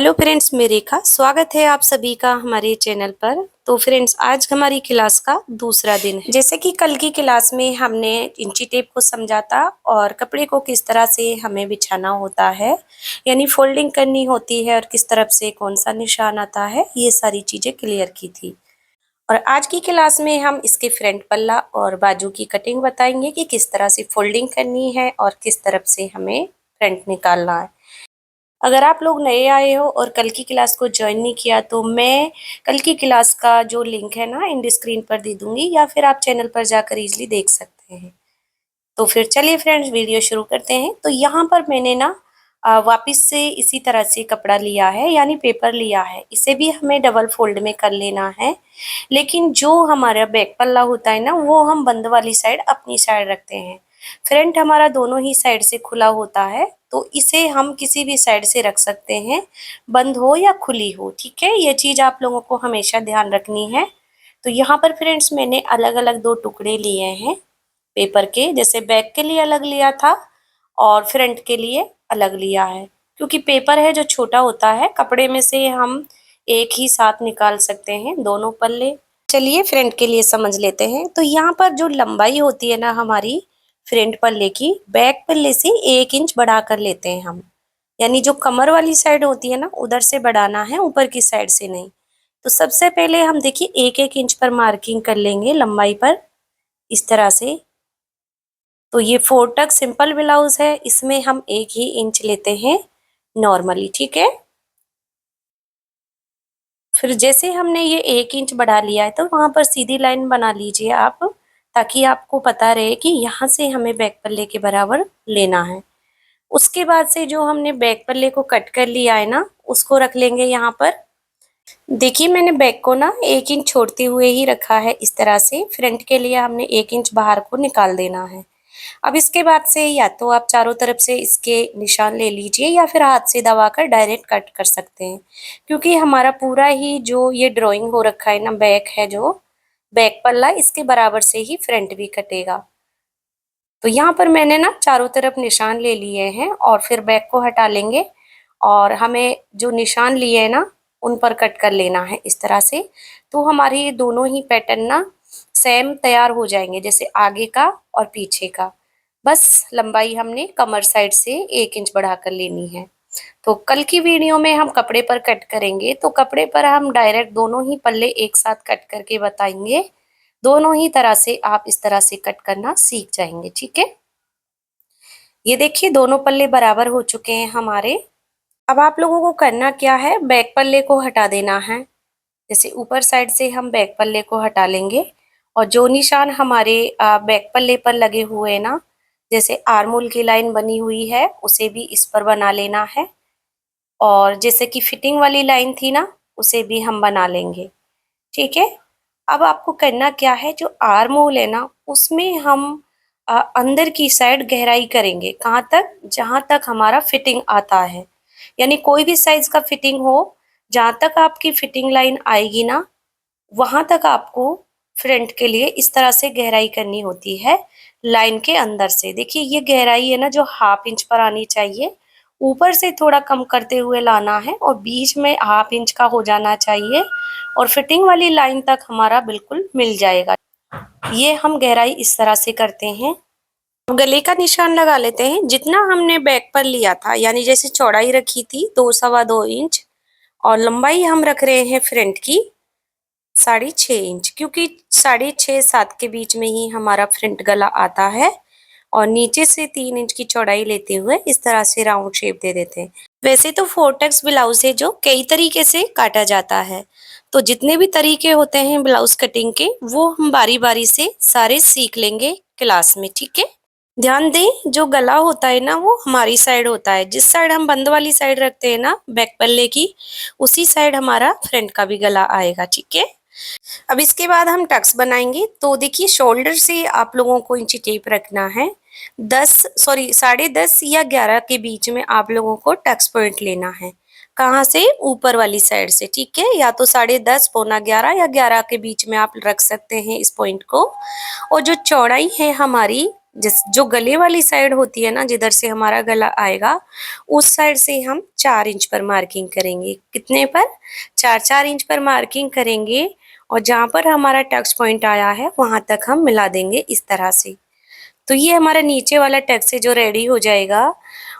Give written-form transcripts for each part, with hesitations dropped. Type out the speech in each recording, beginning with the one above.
Hello friends, मैं रेखा। स्वागत है आप सभी का हमारे चैनल पर। तो फ्रेंड्स, आज हमारी क्लास का दूसरा दिन है। जैसे कि कल की क्लास में हमने इंची टेप को समझा था और कपड़े को किस तरह से हमें बिछाना होता है, यानी फोल्डिंग करनी होती है और किस तरफ से कौन सा निशान आता है, ये सारी चीजें क्लियर की थी। और आज की क्लास में हम इसके फ्रंट पल्ला और बाजू की कटिंग बताएंगे कि किस तरह से फोल्डिंग करनी है और किस तरफ से हमें फ्रंट निकालना है। अगर आप लोग नए आए हो और कल की क्लास को ज्वाइन नहीं किया तो मैं कल की क्लास का जो लिंक है ना एंड स्क्रीन पर दे दूंगी, या फिर आप चैनल पर जाकर इजीली देख सकते हैं। तो फिर चलिए फ्रेंड्स, वीडियो शुरू करते हैं। तो यहाँ पर मैंने ना वापस से इसी तरह से कपड़ा लिया है, यानी पेपर लिया है। इसे भी हमें डबल फोल्ड में कर लेना है, लेकिन जो हमारा बैक पल्ला होता है ना, वो हम बंद वाली साइड अपनी साइड रखते हैं। फ्रंट हमारा दोनों ही साइड से खुला होता है, तो इसे हम किसी भी साइड से रख सकते हैं, बंद हो या खुली हो। ठीक है, ये चीज आप लोगों को हमेशा ध्यान रखनी है। तो यहाँ पर फ्रेंड्स मैंने अलग अलग दो टुकड़े लिए हैं पेपर के। जैसे बैक के लिए अलग लिया था और फ्रंट के लिए अलग लिया है, क्योंकि पेपर है जो छोटा होता है, कपड़े में से हम एक ही साथ निकाल सकते हैं दोनों पल्ले। चलिए फ्रंट के लिए समझ लेते हैं। तो यहाँ पर जो लंबाई होती है ना हमारी फ्रंट पल्ले की, बैक पल्ले से 1 इंच बढ़ा कर लेते हैं हम, यानी जो कमर वाली साइड होती है ना, उधर से बढ़ाना है, ऊपर की साइड से नहीं। तो सबसे पहले हम देखिए 1-1 इंच पर मार्किंग कर लेंगे लंबाई पर, इस तरह से। तो ये 4 टक सिंपल ब्लाउज है, इसमें हम 1 ही इंच लेते हैं नॉर्मली। ठीक है, फिर जैसे हमने ये 1 इंच बढ़ा लिया है तो वहां पर सीधी लाइन बना लीजिए आप, ताकि आपको पता रहे कि यहाँ से हमें बैक पल्ले के बराबर लेना है। उसके बाद से जो हमने बैक पल्ले को कट कर लिया है ना, उसको रख लेंगे यहाँ पर। देखिए मैंने बैक को ना 1 इंच छोड़ते हुए ही रखा है इस तरह से। फ्रंट के लिए हमने 1 इंच बाहर को निकाल देना है। अब इसके बाद से या तो आप चारों तरफ से इसके निशान ले लीजिए, या फिर हाथ से दबाकर डायरेक्ट कट कर सकते हैं, क्योंकि हमारा पूरा ही जो ये ड्राइंग हो रखा है ना, बैक है जो बैक पल्ला, इसके बराबर से ही फ्रंट भी कटेगा। तो यहाँ पर मैंने ना चारों तरफ निशान ले लिए हैं और फिर बैक को हटा लेंगे और हमें जो निशान लिए हैं ना, उन पर कट कर लेना है इस तरह से। तो हमारे ये दोनों ही पैटर्न ना सेम तैयार हो जाएंगे, जैसे आगे का और पीछे का। बस लंबाई हमने कमर साइड से 1 इंच बढ़ा कर लेनी है। तो कल की वीडियो में हम कपड़े पर कट करेंगे, तो कपड़े पर हम डायरेक्ट दोनों ही पल्ले एक साथ कट करके बताएंगे। दोनों ही तरह से आप इस तरह से कट करना सीख जाएंगे। ठीक है, ये देखिए दोनों पल्ले बराबर हो चुके हैं हमारे। अब आप लोगों को करना क्या है, बैक पल्ले को हटा देना है। जैसे ऊपर साइड से हम बैक पल्ले को हटा लेंगे, और जो निशान हमारे बैक पल्ले पर लगे हुए हैं ना, जैसे आर्मोल की लाइन बनी हुई है, उसे भी इस पर बना लेना है। और जैसे कि फिटिंग वाली लाइन थी ना, उसे भी हम बना लेंगे। ठीक है, अब आपको करना क्या है, जो आर्म होल है ना, उसमें हम अंदर की साइड गहराई करेंगे। कहाँ तक? जहां तक हमारा फिटिंग आता है, यानी कोई भी साइज का फिटिंग हो, जहां तक आपकी फिटिंग लाइन आएगी ना, वहां तक आपको फ्रंट के लिए इस तरह से गहराई करनी होती है लाइन के अंदर से। देखिए ये गहराई है ना, जो 1/2 इंच पर आनी चाहिए, ऊपर से थोड़ा कम करते हुए लाना है और बीच में 1/2 इंच का हो जाना चाहिए, और फिटिंग वाली लाइन तक हमारा बिल्कुल मिल जाएगा। ये हम गहराई इस तरह से करते हैं। गले का निशान लगा लेते हैं। जितना हमने बैक पर लिया था, यानी जैसे चौड़ाई रखी थी 2-2.25 इंच, और लंबाई हम रख रहे हैं फ्रंट की 6.5 इंच, क्योंकि 6.5-7 के बीच में ही हमारा फ्रंट गला आता है। और नीचे से 3 इंच की चौड़ाई लेते हुए इस तरह से राउंड शेप दे देते हैं। वैसे तो 4 टक्स ब्लाउज है जो कई तरीके से काटा जाता है, तो जितने भी तरीके होते हैं ब्लाउज कटिंग के, वो हम बारी बारी से सारे सीख लेंगे क्लास में। ठीक है, ध्यान दें, जो गला होता है ना, वो हमारी साइड होता है। जिस साइड हम बंद वाली साइड रखते हैं ना बैक पल्ले की, उसी साइड हमारा फ्रंट का भी गला आएगा। ठीक है, अब इसके बाद हम टक्स बनाएंगे। तो देखिए शोल्डर से आप लोगों को इंची टेप रखना है। 10 या 11 के बीच में आप लोगों को टक्स पॉइंट लेना है। कहाँ से? ऊपर वाली साइड से। ठीक है, या तो 10:30, 11:15 या 11 के बीच में आप रख सकते हैं इस पॉइंट को। और जो चौड़ाई है हमारी जिस जो गले वाली साइड होती है ना, जिधर से हमारा गला आएगा, उस साइड से हम 4 इंच पर मार्किंग करेंगे। कितने पर? 4-4 इंच पर मार्किंग करेंगे और जहाँ पर हमारा टक्स पॉइंट आया है वहां तक हम मिला देंगे इस तरह से। तो ये हमारा नीचे वाला टक्स है जो रेडी हो जाएगा।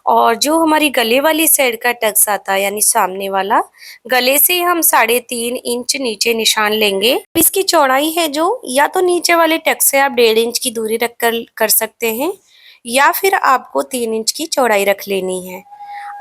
और जो हमारी गले वाली साइड का टक्स आता है यानी सामने वाला, गले से हम 3.5 इंच नीचे निशान लेंगे। इसकी चौड़ाई है जो, या तो नीचे वाले टक्स से आप 1.5 इंच की दूरी रख कर सकते हैं, या फिर आपको 3 इंच की चौड़ाई रख लेनी है।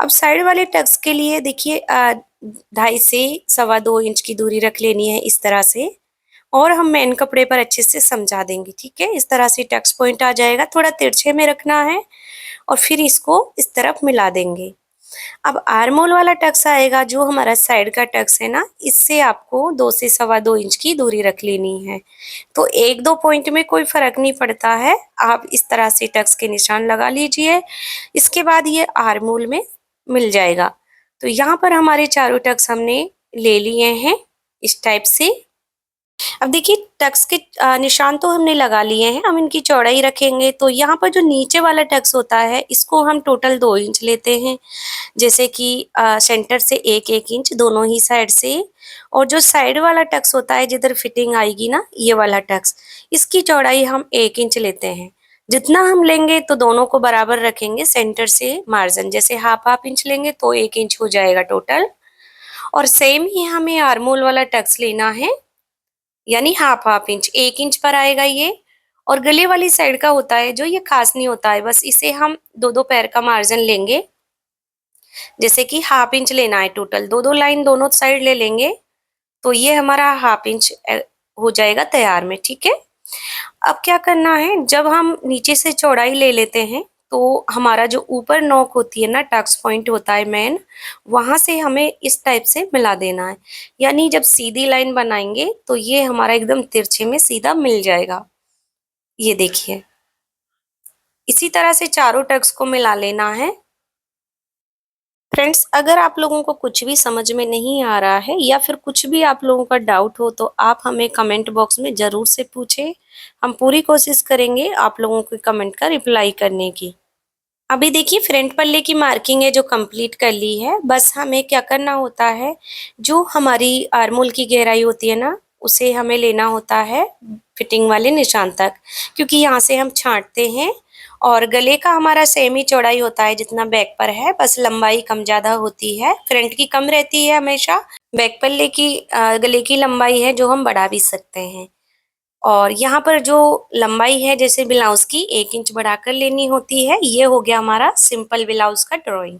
अब साइड वाले टक्स के लिए देखिए 2.5 से 2.25 इंच की दूरी रख लेनी है इस तरह से। और हम मेन कपड़े पर अच्छे से समझा देंगे, ठीक है। इस तरह से टक्स पॉइंट आ जाएगा, थोड़ा तिरछे में रखना है और फिर इसको इस तरफ मिला देंगे। अब आर्म होल वाला टक्स आएगा, जो हमारा साइड का टक्स है ना, इससे आपको 2 से 2.25 इंच की दूरी रख लेनी है। तो 1-2 पॉइंट में कोई फर्क नहीं पड़ता है, आप इस तरह से टक्स के निशान लगा लीजिए। इसके बाद ये आर्म होल में मिल जाएगा। तो यहाँ पर हमारे चारों टक्स हमने ले लिए हैं इस टाइप से। अब देखिए टक्स के निशान तो हमने लगा लिए हैं, हम इनकी चौड़ाई रखेंगे। तो यहाँ पर जो नीचे वाला टक्स होता है इसको हम टोटल 2 इंच लेते हैं, जैसे कि सेंटर से 1-1 इंच दोनों ही साइड से। और जो साइड वाला टक्स होता है जिधर फिटिंग आएगी ना, ये वाला टक्स, इसकी चौड़ाई हम 1 इंच लेते हैं। जितना हम लेंगे तो दोनों को बराबर रखेंगे, सेंटर से मार्जिन जैसे हाफ इंच लेंगे तो 1 इंच हो जाएगा टोटल। और सेम ही हमें आर्मोल वाला टक्स लेना है, यानी हाफ इंच, 1 इंच पर आएगा ये। और गले वाली साइड का होता है जो, ये खास नहीं होता है, बस इसे हम 2-2 पैर का मार्जिन लेंगे, जैसे कि हाफ इंच लेना है टोटल। 2-2 लाइन दोनों साइड ले लेंगे तो ये हमारा हाफ इंच हो जाएगा तैयार में, ठीक है। अब क्या करना है, जब हम नीचे से चौड़ाई ले लेते हैं तो हमारा जो ऊपर नोक होती है ना, टक्स पॉइंट होता है मेन, वहां से हमें इस टाइप से मिला देना है। यानी जब सीधी लाइन बनाएंगे तो ये हमारा एकदम तिरछे में सीधा मिल जाएगा। ये देखिए, इसी तरह से चारों टक्स को मिला लेना है। फ्रेंड्स, अगर आप लोगों को कुछ भी समझ में नहीं आ रहा है या फिर कुछ भी आप लोगों का डाउट हो तो आप हमें कमेंट बॉक्स में ज़रूर से पूछें। हम पूरी कोशिश करेंगे आप लोगों के कमेंट का रिप्लाई करने की। अभी देखिए फ्रंट पल्ले की मार्किंग है जो कंप्लीट कर ली है। बस हमें क्या करना होता है, जो हमारी आर्मोल की गहराई होती है ना, उसे हमें लेना होता है फिटिंग वाले निशान तक, क्योंकि यहाँ से हम छांटते हैं। और गले का हमारा सेम ही चौड़ाई होता है जितना बैक पर है, बस लंबाई कम ज़्यादा होती है। फ्रंट की कम रहती है हमेशा, बैक पल्ले की गले की लंबाई है जो हम बढ़ा भी सकते हैं। और यहाँ पर जो लंबाई है जैसे ब्लाउज की 1 इंच बढ़ाकर लेनी होती है। ये हो गया हमारा सिंपल ब्लाउज का ड्राइंग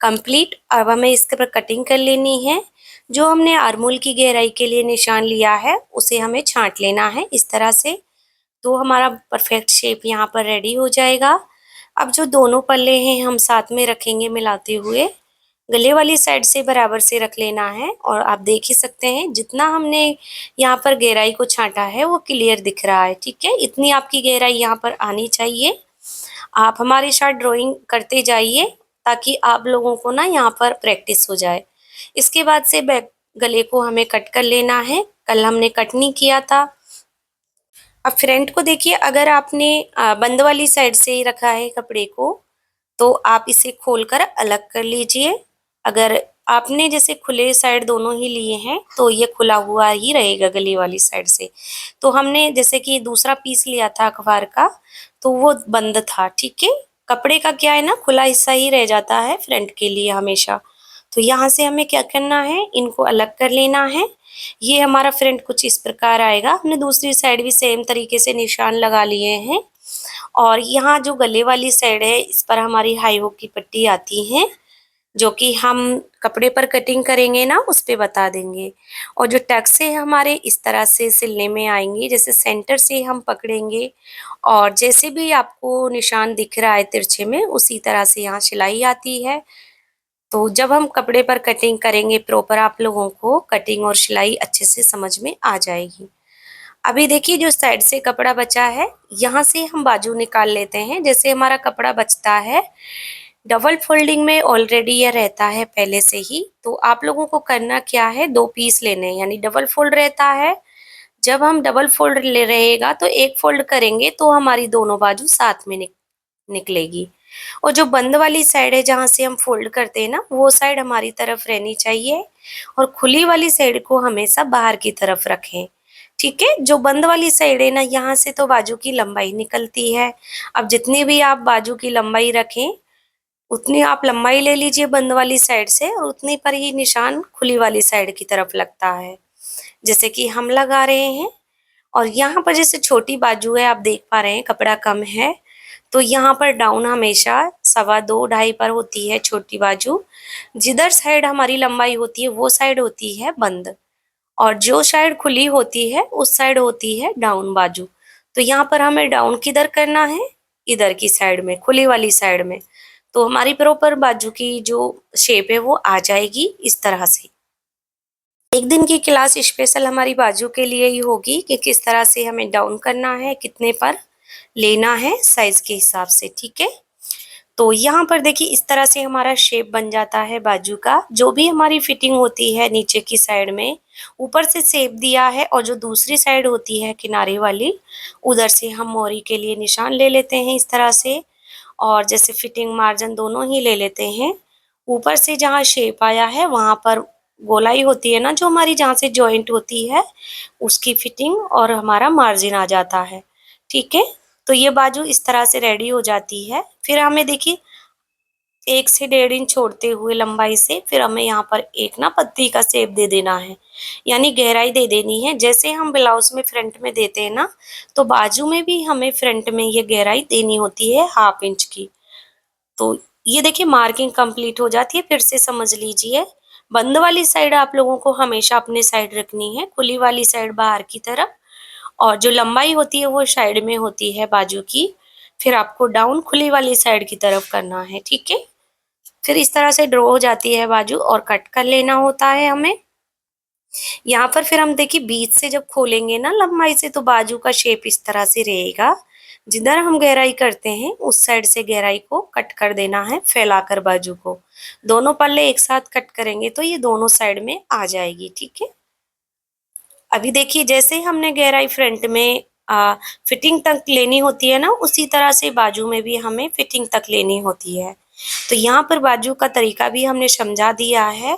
कंप्लीट। अब हमें इसके पर कटिंग कर लेनी है। जो हमने आर्मोल की गहराई के लिए निशान लिया है उसे हमें छांट लेना है इस तरह से। तो हमारा परफेक्ट शेप यहाँ पर रेडी हो जाएगा। अब जो दोनों पल्ले हैं हम साथ में रखेंगे मिलाते हुए, गले वाली साइड से बराबर से रख लेना है। और आप देख ही सकते हैं जितना हमने यहाँ पर गहराई को छांटा है वो क्लियर दिख रहा है, ठीक है। इतनी आपकी गहराई यहाँ पर आनी चाहिए। आप हमारे साथ ड्राइंग करते जाइए ताकि आप लोगों को ना यहाँ पर प्रैक्टिस हो जाए। इसके बाद से बैक गले को हमें कट कर लेना है, कल हमने कट नहीं किया था। अब फ्रंट को देखिए, अगर आपने बंद वाली साइड से ही रखा है कपड़े को तो आप इसे खोलकर अलग कर लीजिए। अगर आपने जैसे खुले साइड दोनों ही लिए हैं तो ये खुला हुआ ही रहेगा गले वाली साइड से। तो हमने जैसे कि दूसरा पीस लिया था अखबार का तो वो बंद था, ठीक है। कपड़े का क्या है ना, खुला हिस्सा ही रह जाता है फ्रंट के लिए हमेशा। तो यहाँ से हमें क्या करना है, इनको अलग कर लेना है। ये हमारा फ्रंट कुछ इस प्रकार आएगा। हमने दूसरी साइड भी सेम तरीके से निशान लगा लिए हैं। और यहाँ जो गले वाली साइड है इस पर हमारी हाई हुक की पट्टी आती है, जो कि हम कपड़े पर कटिंग करेंगे ना उस पे बता देंगे। और जो टक्स है हमारे इस तरह से सिलने में आएंगे, जैसे सेंटर से हम पकड़ेंगे और जैसे भी आपको निशान दिख रहा है तिरछे में उसी तरह से यहाँ सिलाई आती है। तो जब हम कपड़े पर कटिंग करेंगे प्रॉपर आप लोगों को कटिंग और सिलाई अच्छे से समझ में आ जाएगी। अभी देखिए जो साइड से कपड़ा बचा है यहाँ से हम बाजू निकाल लेते हैं। जैसे हमारा कपड़ा बचता है डबल फोल्डिंग में ऑलरेडी यह रहता है पहले से ही, तो आप लोगों को करना क्या है, 2 पीस लेने हैं, यानी डबल फोल्ड रहता है जब हम डबल फोल्ड ले रहेगा तो एक फोल्ड करेंगे तो हमारी दोनों बाजू साथ में निकलेगी। और जो बंद वाली साइड है जहाँ से हम फोल्ड करते हैं ना, वो साइड हमारी तरफ रहनी चाहिए और खुली वाली साइड को हमेशा बाहर की तरफ रखें। ठीक है, जो बंद वाली साइड है ना, यहाँ से तो बाजू की लंबाई निकलती है। अब जितनी भी आप बाजू की लंबाई रखें उतनी आप लंबाई ले लीजिए बंद वाली साइड से, और उतनी पर ही निशान खुली वाली साइड की तरफ लगता है, जैसे कि हम लगा रहे हैं। और यहाँ पर जैसे छोटी बाजू है, आप देख पा रहे हैं कपड़ा कम है, तो यहाँ पर डाउन हमेशा 2.25 पर होती है छोटी बाजू। जिधर साइड हमारी लंबाई होती है वो साइड होती है बंद, और जो साइड खुली होती है उस साइड होती है डाउन बाजू। तो यहाँ पर हमें डाउन किधर करना है, इधर की साइड में, खुली वाली साइड में। तो हमारी प्रॉपर बाजू की जो शेप है वो आ जाएगी इस तरह से। एक दिन की क्लास स्पेशल हमारी बाजू के लिए ही होगी कि किस तरह से हमें डाउन करना है, कितने पर लेना है साइज के हिसाब से। ठीक है, तो यहाँ पर देखिए इस तरह से हमारा शेप बन जाता है बाजू का। जो भी हमारी फिटिंग होती है नीचे की साइड में, ऊपर से शेप दिया है, और जो दूसरी साइड होती है किनारे वाली, उधर से हम मोरी के लिए निशान ले लेते हैं इस तरह से। और जैसे फिटिंग मार्जिन दोनों ही ले लेते हैं। ऊपर से जहाँ शेप आया है वहाँ पर गोलाई होती है ना, जो हमारी जहाँ से जॉइंट होती है, उसकी फिटिंग और हमारा मार्जिन आ जाता है। ठीक है, तो ये बाजू इस तरह से रेडी हो जाती है। फिर हमें देखिए 1 से 1.5 इंच छोड़ते हुए लंबाई से फिर हमें यहाँ पर एक ना पत्ती का शेप दे देना है, यानी गहराई दे देनी है। जैसे हम ब्लाउज में फ्रंट में देते हैं ना, तो बाजू में भी हमें फ्रंट में ये गहराई देनी होती है 1/2 इंच की। तो ये देखिए मार्किंग कंप्लीट हो जाती है। फिर से समझ लीजिए, बंद वाली साइड आप लोगों को हमेशा अपने साइड रखनी है, खुली वाली साइड बाहर की तरफ, और जो लंबाई होती है वो साइड में होती है बाजू की। फिर आपको डाउन खुली वाली साइड की तरफ करना है। ठीक है, फिर इस तरह से ड्रॉ हो जाती है बाजू, और कट कर लेना होता है हमें। यहाँ पर फिर हम देखिए बीच से जब खोलेंगे ना लंबाई से, तो बाजू का शेप इस तरह से रहेगा। जिधर हम गहराई करते हैं उस साइड से गहराई को कट कर देना है, फैलाकर बाजू को। दोनों पल्ले एक साथ कट करेंगे तो ये दोनों साइड में आ जाएगी। ठीक है, अभी देखिए जैसे हमने गहराई फ्रंट में फिटिंग तक लेनी होती है ना, उसी तरह से बाजू में भी हमें फिटिंग तक लेनी होती है। तो यहाँ पर बाजू का तरीका भी हमने समझा दिया है,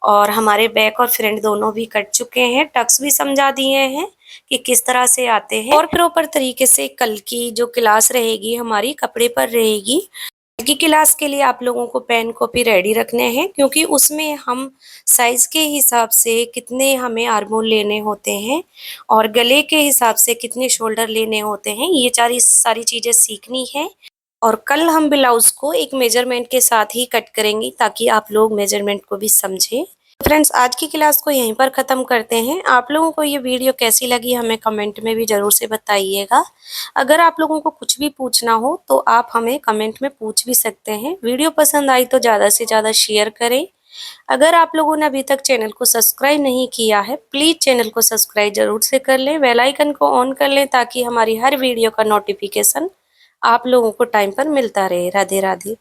और हमारे बैक और फ्रंट दोनों भी कट चुके हैं। टक्स भी समझा दिए हैं कि किस तरह से आते हैं। और प्रॉपर तरीके से कल की जो क्लास रहेगी हमारी कपड़े पर रहेगी। कल की क्लास के लिए आप लोगों को पेन कॉपी रेडी रखने हैं, क्योंकि उसमें हम साइज के हिसाब से कितने हमें आर्मोल लेने होते हैं, और गले के हिसाब से कितने शोल्डर लेने होते हैं, ये सारी चीजें सीखनी है। और कल हम ब्लाउज को एक मेजरमेंट के साथ ही कट करेंगे, ताकि आप लोग मेजरमेंट को भी समझें। फ्रेंड्स, आज की क्लास को यहीं पर ख़त्म करते हैं। आप लोगों को ये वीडियो कैसी लगी हमें कमेंट में भी ज़रूर से बताइएगा। अगर आप लोगों को कुछ भी पूछना हो तो आप हमें कमेंट में पूछ भी सकते हैं। वीडियो पसंद आई तो ज़्यादा से ज़्यादा शेयर करें। अगर आप लोगों ने अभी तक चैनल को सब्सक्राइब नहीं किया है, प्लीज़ चैनल को सब्सक्राइब ज़रूर से कर लें, बेल आइकन को ऑन कर लें, ताकि हमारी हर वीडियो का नोटिफिकेशन आप लोगों को टाइम पर मिलता रहे। राधे राधे।